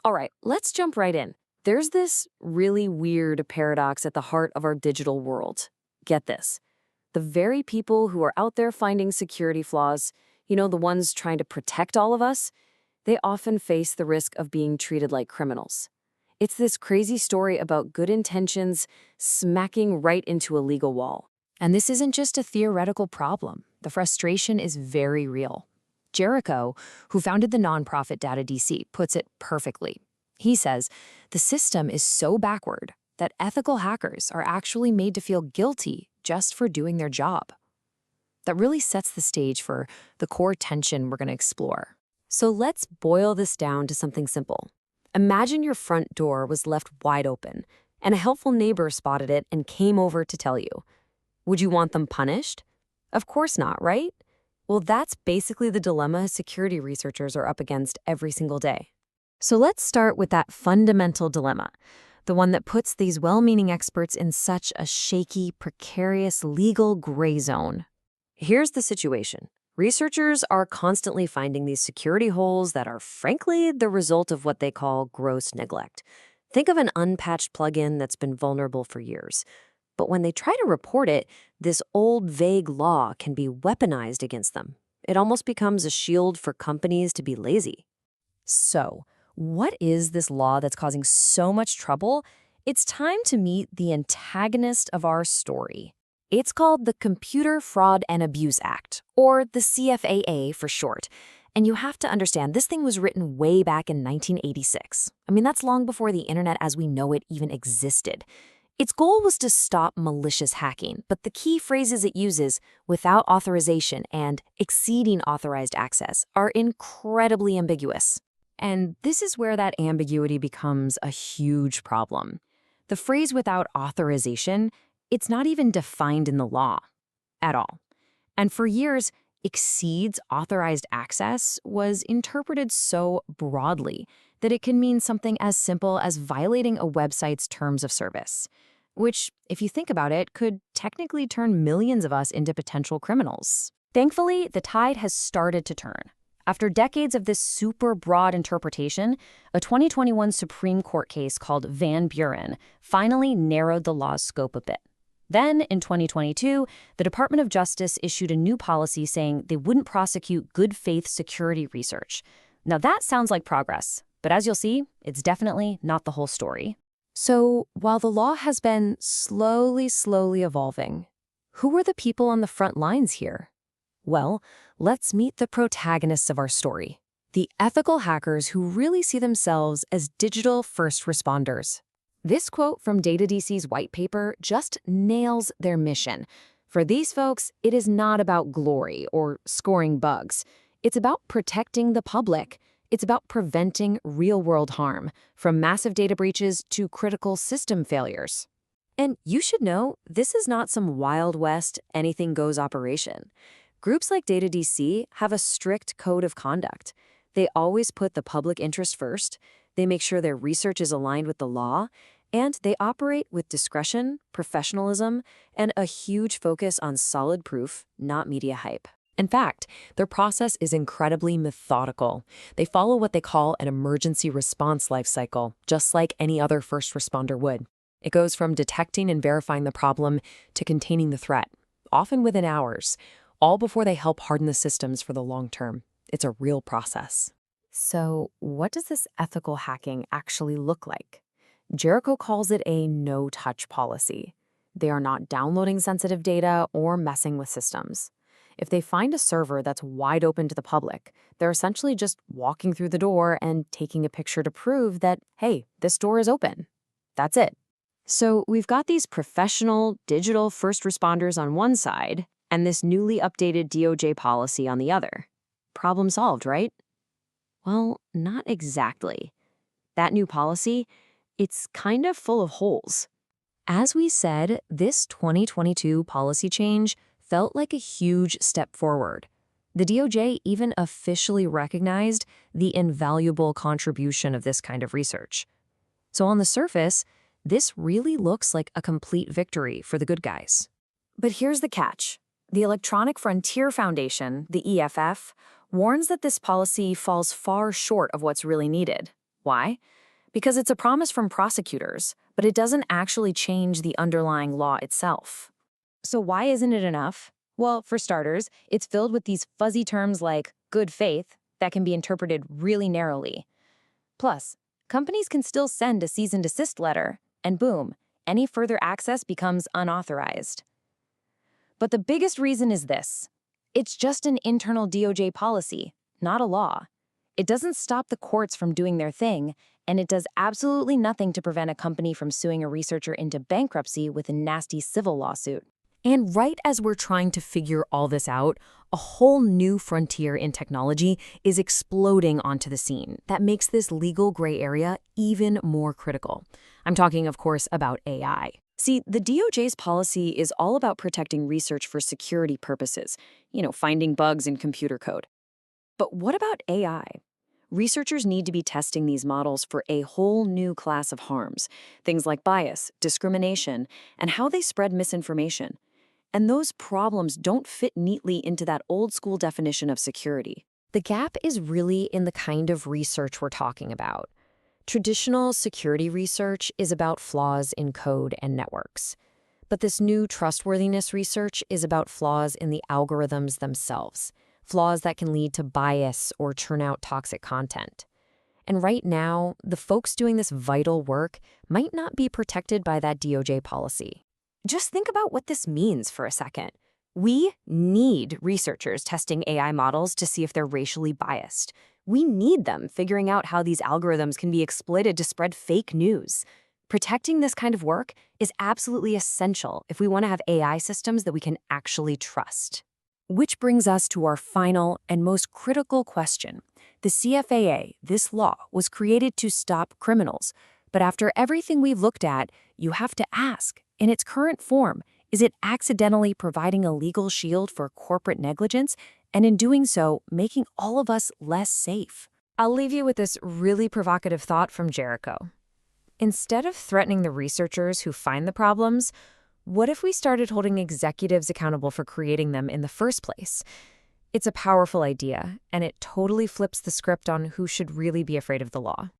All right, let's jump right in. There's this really weird paradox at the heart of our digital world. Get this. The very people who are out there finding security flaws, the ones trying to protect all of us, they often face the risk of being treated like criminals. It's this crazy story about good intentions smacking right into a legal wall. And this isn't just a theoretical problem. The frustration is very real. Jericho, who founded the nonprofit Data DC, puts it perfectly. He says, the system is so backward that ethical hackers are actually made to feel guilty just for doing their job. That really sets the stage for the core tension we're going to explore. So let's boil this down to something simple. Imagine your front door was left wide open, and a helpful neighbor spotted it and came over to tell you. Would you want them punished? Of course not, right? Well, that's basically the dilemma security researchers are up against every single day. So let's start with that fundamental dilemma, the one that puts these well-meaning experts in such a shaky, precarious legal gray zone. Here's the situation. Researchers are constantly finding these security holes that are frankly the result of what they call gross neglect. Think of an unpatched plugin that's been vulnerable for years. But when they try to report it, this old vague law can be weaponized against them. It almost becomes a shield for companies to be lazy. So, what is this law that's causing so much trouble? It's time to meet the antagonist of our story. It's called the Computer Fraud and Abuse Act, or the CFAA for short. And you have to understand, this thing was written way back in 1986. That's long before the internet as we know it even existed. Its goal was to stop malicious hacking, but the key phrases it uses, without authorization and exceeding authorized access, are incredibly ambiguous. And this is where that ambiguity becomes a huge problem. The phrase without authorization, it's not even defined in the law at all. And for years, exceeds authorized access was interpreted so broadly that it can mean something as simple as violating a website's terms of service, which, if you think about it, could technically turn millions of us into potential criminals. Thankfully, the tide has started to turn. After decades of this super broad interpretation, a 2021 Supreme Court case called Van Buren finally narrowed the law's scope a bit. Then, in 2022, the Department of Justice issued a new policy saying they wouldn't prosecute good faith security research. Now that sounds like progress, but as you'll see, it's definitely not the whole story. So, while the law has been slowly evolving, who are the people on the front lines here? Well, let's meet the protagonists of our story, the ethical hackers who really see themselves as digital first responders. This quote from DataDC's white paper just nails their mission. For these folks, it is not about glory or scoring bugs. It's about protecting the public. It's about preventing real-world harm, from massive data breaches to critical system failures. And you should know, this is not some Wild West, anything-goes operation. Groups like DataDC have a strict code of conduct. They always put the public interest first, they make sure their research is aligned with the law, and they operate with discretion, professionalism, and a huge focus on solid proof, not media hype. In fact, their process is incredibly methodical. They follow what they call an emergency response lifecycle, just like any other first responder would. It goes from detecting and verifying the problem to containing the threat, often within hours, all before they help harden the systems for the long term. It's a real process. So, what does this ethical hacking actually look like? Jericho calls it a no-touch policy. They are not downloading sensitive data or messing with systems. If they find a server that's wide open to the public, they're essentially just walking through the door and taking a picture to prove that, hey, this door is open. That's it. So we've got these professional, digital first responders on one side, and this newly updated DOJ policy on the other. Problem solved, right? Well, not exactly. That new policy, it's kind of full of holes. As we said, this 2022 policy change felt like a huge step forward. The DOJ even officially recognized the invaluable contribution of this kind of research. So on the surface, this really looks like a complete victory for the good guys. But here's the catch. The Electronic Frontier Foundation, the EFF, warns that this policy falls far short of what's really needed. Why? Because it's a promise from prosecutors, but it doesn't actually change the underlying law itself. So why isn't it enough? Well, for starters, it's filled with these fuzzy terms like good faith that can be interpreted really narrowly. Plus, companies can still send a cease and desist letter, and boom, any further access becomes unauthorized. But the biggest reason is this. It's just an internal DOJ policy, not a law. It doesn't stop the courts from doing their thing, and it does absolutely nothing to prevent a company from suing a researcher into bankruptcy with a nasty civil lawsuit. And right as we're trying to figure all this out, a whole new frontier in technology is exploding onto the scene that makes this legal gray area even more critical. I'm talking, of course, about AI. See, the DOJ's policy is all about protecting research for security purposes, finding bugs in computer code. But what about AI? Researchers need to be testing these models for a whole new class of harms, things like bias, discrimination, and how they spread misinformation. And those problems don't fit neatly into that old-school definition of security. The gap is really in the kind of research we're talking about. Traditional security research is about flaws in code and networks. But this new trustworthiness research is about flaws in the algorithms themselves, flaws that can lead to bias or churn out toxic content. And right now, the folks doing this vital work might not be protected by that DOJ policy. Just think about what this means for a second. We need researchers testing AI models to see if they're racially biased. We need them figuring out how these algorithms can be exploited to spread fake news. Protecting this kind of work is absolutely essential if we want to have AI systems that we can actually trust. Which brings us to our final and most critical question. The CFAA, this law, was created to stop criminals. But after everything we've looked at, you have to ask, in its current form, is it accidentally providing a legal shield for corporate negligence, and in doing so, making all of us less safe? I'll leave you with this really provocative thought from Jericho. Instead of threatening the researchers who find the problems, what if we started holding executives accountable for creating them in the first place? It's a powerful idea, and it totally flips the script on who should really be afraid of the law.